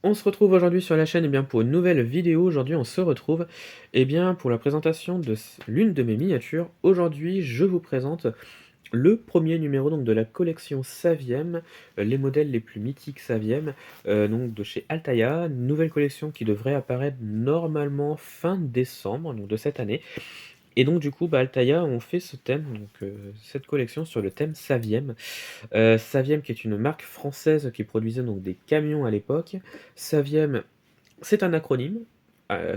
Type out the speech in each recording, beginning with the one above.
On se retrouve aujourd'hui sur la chaîne pour une nouvelle vidéo. Aujourd'hui, on se retrouve pour la présentation de l'une de mes miniatures. Aujourd'hui, je vous présente le premier numéro donc, de la collection Saviem, les modèles les plus mythiques Saviem, donc de chez Altaïa. Une nouvelle collection qui devrait apparaître normalement fin décembre donc de cette année. Et donc du coup, Altaïa ont fait ce thème, cette collection sur le thème Saviem. Saviem qui est une marque française qui produisait donc des camions à l'époque. Saviem, c'est un acronyme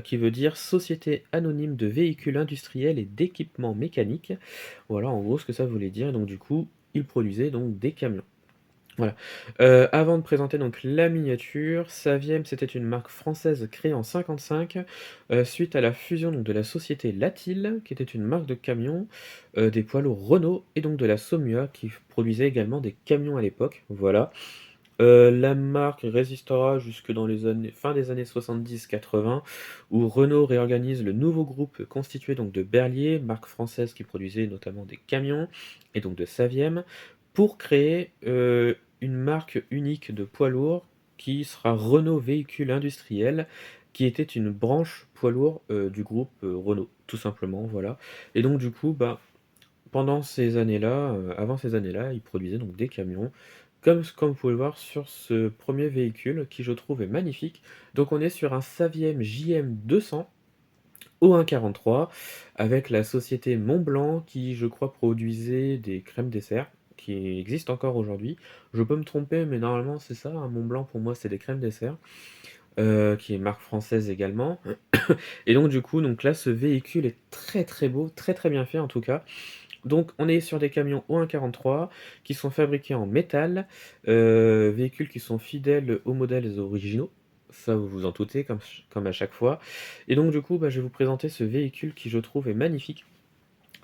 qui veut dire Société anonyme de véhicules industriels et d'équipements mécaniques. Voilà en gros ce que ça voulait dire. Donc du coup, ils produisaient donc des camions. Voilà. Avant de présenter donc la miniature, Saviem c'était une marque française créée en 55 suite à la fusion donc de la société Latil, qui était une marque de camions, des poids lourds Renault et donc de la Saumua qui produisait également des camions à l'époque. Voilà. La marque résistera jusque dans les années fin des années 70-80 où Renault réorganise le nouveau groupe constitué donc de Berlier, marque française qui produisait notamment des camions et donc de Saviem, pour créer, une marque unique de poids lourds qui sera Renault Véhicules Industriels, qui était une branche poids lourds, du groupe, Renault, tout simplement, voilà. Et donc du coup, pendant ces années-là, avant ces années-là, ils produisaient donc des camions, comme vous pouvez le voir sur ce premier véhicule qui je trouve est magnifique. Donc on est sur un Saviem JM200 O143 avec la société Montblanc qui je crois produisait des crèmes dessert qui existent encore aujourd'hui. Je peux me tromper mais normalement c'est ça, hein, Montblanc pour moi c'est des crèmes dessert, qui est marque française également. Et donc du coup, donc là ce véhicule est très, très beau, très, très bien fait en tout cas. Donc on est sur des camions O143 qui sont fabriqués en métal, véhicules qui sont fidèles aux modèles originaux, ça vous vous en doutez comme à chaque fois. Et donc du coup, je vais vous présenter ce véhicule qui je trouve est magnifique.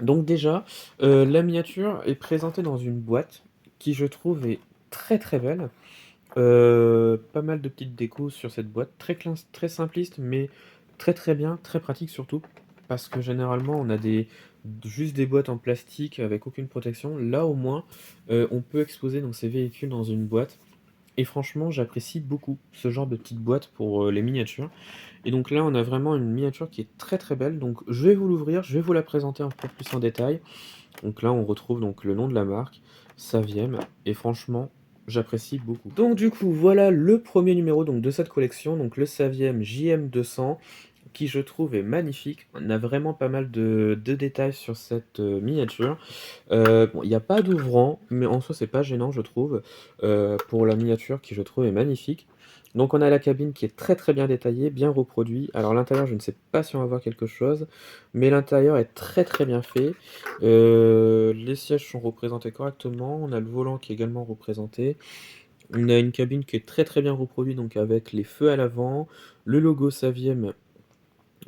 Donc déjà, la miniature est présentée dans une boîte qui je trouve est très, très belle. Pas mal de petites décos sur cette boîte, très simpliste, mais très, très bien, très pratique surtout. Parce que généralement, on a juste des boîtes en plastique avec aucune protection. Là, au moins, on peut exposer donc ces véhicules dans une boîte. Et franchement, j'apprécie beaucoup ce genre de petite boîte pour les miniatures. Et donc là, on a vraiment une miniature qui est très très belle. Donc je vais vous l'ouvrir, je vais vous la présenter un peu plus en détail. Donc là, on retrouve donc le nom de la marque, Saviem, et franchement, j'apprécie beaucoup. Donc du coup, voilà le premier numéro donc de cette collection, donc le Saviem JM200, qui je trouve est magnifique. On a vraiment pas mal de détails sur cette miniature. Bon, il n'y a pas d'ouvrant, mais en soi, c'est pas gênant, je trouve, pour la miniature qui, je trouve, est magnifique. Donc, on a la cabine qui est très très bien détaillée, bien reproduit. Alors, l'intérieur, je ne sais pas si on va voir quelque chose, mais l'intérieur est très très bien fait. Les sièges sont représentés correctement. On a le volant qui est également représenté. On a une cabine qui est très très bien reproduite, donc avec les feux à l'avant, le logo Saviem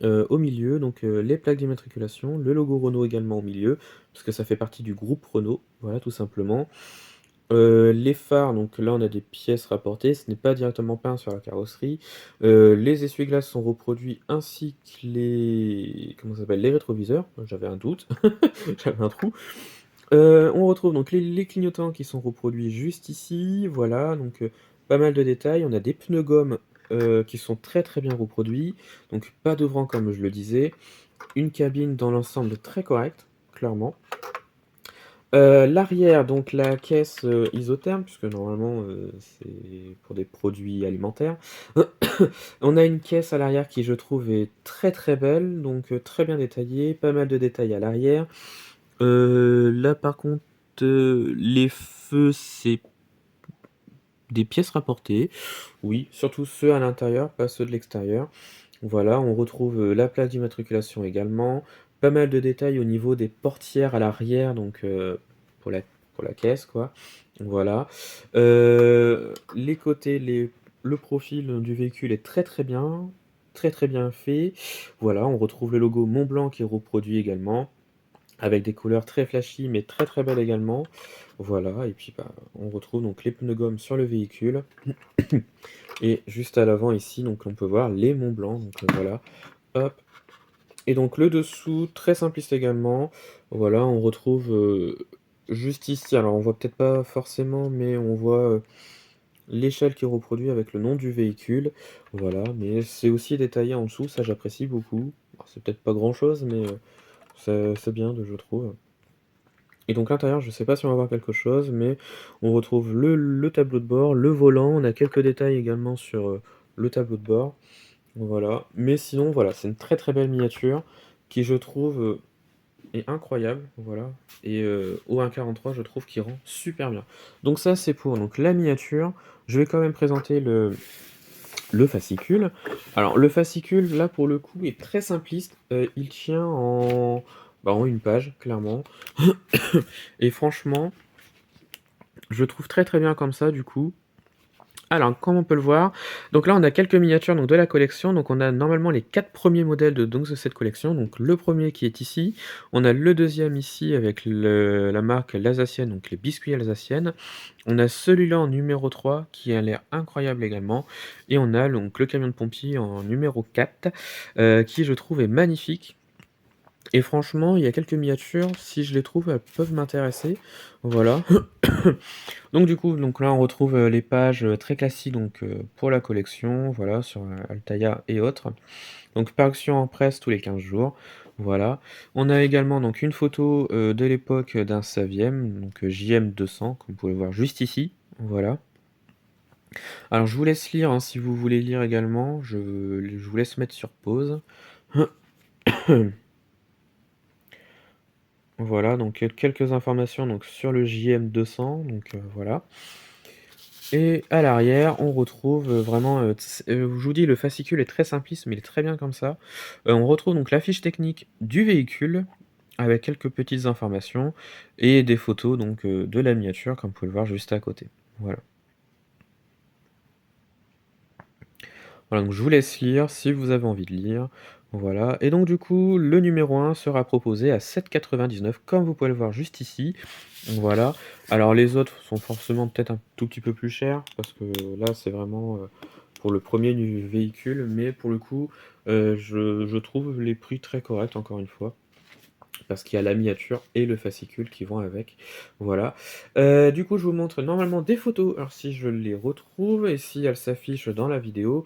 au milieu, donc les plaques d'immatriculation, le logo Renault également au milieu, parce que ça fait partie du groupe Renault, voilà tout simplement. Les phares, donc là on a des pièces rapportées, ce n'est pas directement peint sur la carrosserie. Les essuie-glaces sont reproduits ainsi que les comment ça s'appelle? Les rétroviseurs, j'avais un doute, j'avais un trou. On retrouve donc les clignotants qui sont reproduits juste ici, voilà, donc pas mal de détails. On a des pneus gomme, qui sont très, très bien reproduits, donc pas d'ouvrant comme je le disais. Une cabine dans l'ensemble très correcte, clairement. L'arrière, donc la caisse, isotherme, puisque normalement, c'est pour des produits alimentaires. On a une caisse à l'arrière qui, je trouve, est très, très belle, donc très bien détaillée, pas mal de détails à l'arrière. Là par contre, les feux, c'est des pièces rapportées. Oui, surtout ceux à l'intérieur, pas ceux de l'extérieur. Voilà, on retrouve, la plaque d'immatriculation également. Pas mal de détails au niveau des portières à l'arrière, donc pour la pour la caisse quoi. Voilà. Les côtés, le profil du véhicule est très, très, très bien fait. Voilà, on retrouve le logo Montblanc qui est reproduit également. Avec des couleurs très flashy, mais très, très belles également. Voilà et puis, on retrouve donc les pneus gomme sur le véhicule et juste à l'avant ici, donc on peut voir les Mont Blanc, donc voilà, hop et donc le dessous, très simpliste également. Voilà, on retrouve, juste ici, alors on voit peut-être pas forcément, mais on voit, l'échelle qui reproduit avec le nom du véhicule, voilà, mais c'est aussi détaillé en dessous, ça j'apprécie beaucoup. Alors c'est peut-être pas grand-chose, mais c'est bien de je trouve. Et donc l'intérieur, je sais pas si on va voir quelque chose, mais on retrouve le tableau de bord, le volant, on a quelques détails également sur, le tableau de bord, voilà. Mais sinon, voilà, c'est une très, très belle miniature qui je trouve, est incroyable, voilà et au 1,43 je trouve qu'il rend super bien. Donc ça, c'est pour donc la miniature. Je vais quand même présenter le fascicule. Alors le fascicule, là, pour le coup, est très simpliste, il tient en une page, clairement et franchement, je trouve très, très bien comme ça, du coup. Alors, comme on peut le voir, donc là, on a quelques miniatures donc de la collection. Donc on a normalement les 4 premiers modèles de cette collection. Donc le premier qui est ici, on a le deuxième ici avec la marque l'Alsacienne, donc les biscuits alsaciennes. On a celui-là en numéro 3 qui a l'air incroyable également et on a donc le camion de pompier en numéro 4, qui je trouve est magnifique. Et franchement, il y a quelques miniatures, si je les trouve, elles peuvent m'intéresser, voilà. Donc du coup, donc là, on retrouve, les pages, très classiques donc, pour la collection, voilà, sur, Altaïa et autres. Donc parution en presse tous les 15 jours, voilà. On a également donc une photo, de l'époque, d'un Saviem, donc, JM200, comme vous pouvez le voir juste ici, voilà. Alors je vous laisse lire, hein, si vous voulez lire également, je vous laisse mettre sur pause. Voilà, donc quelques informations donc sur le JM200, donc voilà. Et à l'arrière, on retrouve, vraiment, je vous dis le fascicule est très simpliste, mais il est très bien comme ça. On retrouve donc la fiche technique du véhicule, avec quelques petites informations et des photos donc, de la miniature comme vous pouvez le voir juste à côté. Voilà. Voilà, donc je vous laisse lire si vous avez envie de lire. Voilà et donc du coup, le numéro 1 sera proposé à 7,99 comme vous pouvez le voir juste ici. Voilà. Alors les autres sont forcément peut-être un tout petit peu plus chers parce que là, c'est vraiment, pour le premier nu véhicule, mais pour le coup, je trouve les prix très corrects encore une fois. Parce qu'il y a la miniature et le fascicule qui vont avec, voilà. Du coup, je vous montre normalement des photos, alors si je les retrouve et si elles s'affichent dans la vidéo.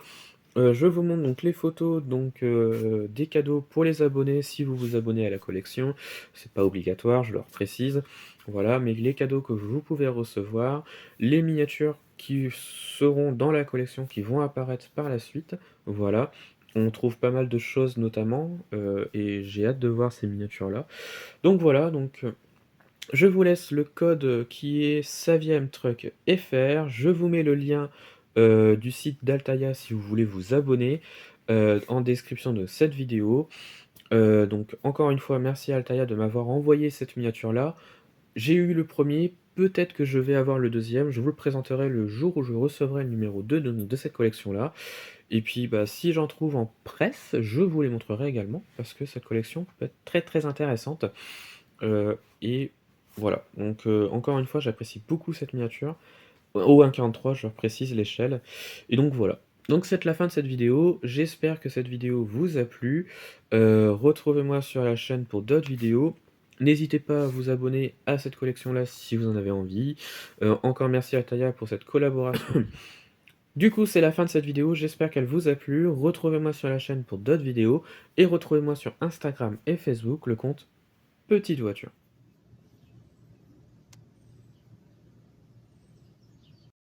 Je vous montre donc les photos donc, des cadeaux pour les abonnés, si vous vous abonnez à la collection. C'est pas obligatoire, je le précise. Voilà, mais les cadeaux que vous pouvez recevoir, les miniatures qui seront dans la collection, qui vont apparaître par la suite, voilà. On trouve pas mal de choses notamment, et j'ai hâte de voir ces miniatures-là. Donc voilà, donc, je vous laisse le code, qui est SaviemTruckFR. Je vous mets le lien, du site d'Altaïa si vous voulez vous abonner, en description de cette vidéo. Donc encore une fois, merci à Altaïa de m'avoir envoyé cette miniature-là. J'ai eu le premier, peut-être que je vais avoir le deuxième. Je vous le présenterai le jour où je recevrai le numéro 2 de cette collection-là. Et puis, bah, si j'en trouve en presse, je vous les montrerai également, parce que cette collection peut être très, très intéressante. Et voilà, donc encore une fois, j'apprécie beaucoup cette miniature. Au 1,43, je précise l'échelle. Et donc voilà. Donc c'est la fin de cette vidéo. J'espère que cette vidéo vous a plu. Retrouvez-moi sur la chaîne pour d'autres vidéos. N'hésitez pas à vous abonner à cette collection-là si vous en avez envie. Encore merci à Taya pour cette collaboration. Du coup, c'est la fin de cette vidéo. J'espère qu'elle vous a plu. Retrouvez-moi sur la chaîne pour d'autres vidéos. Et retrouvez-moi sur Instagram et Facebook, le compte Petite Voiture.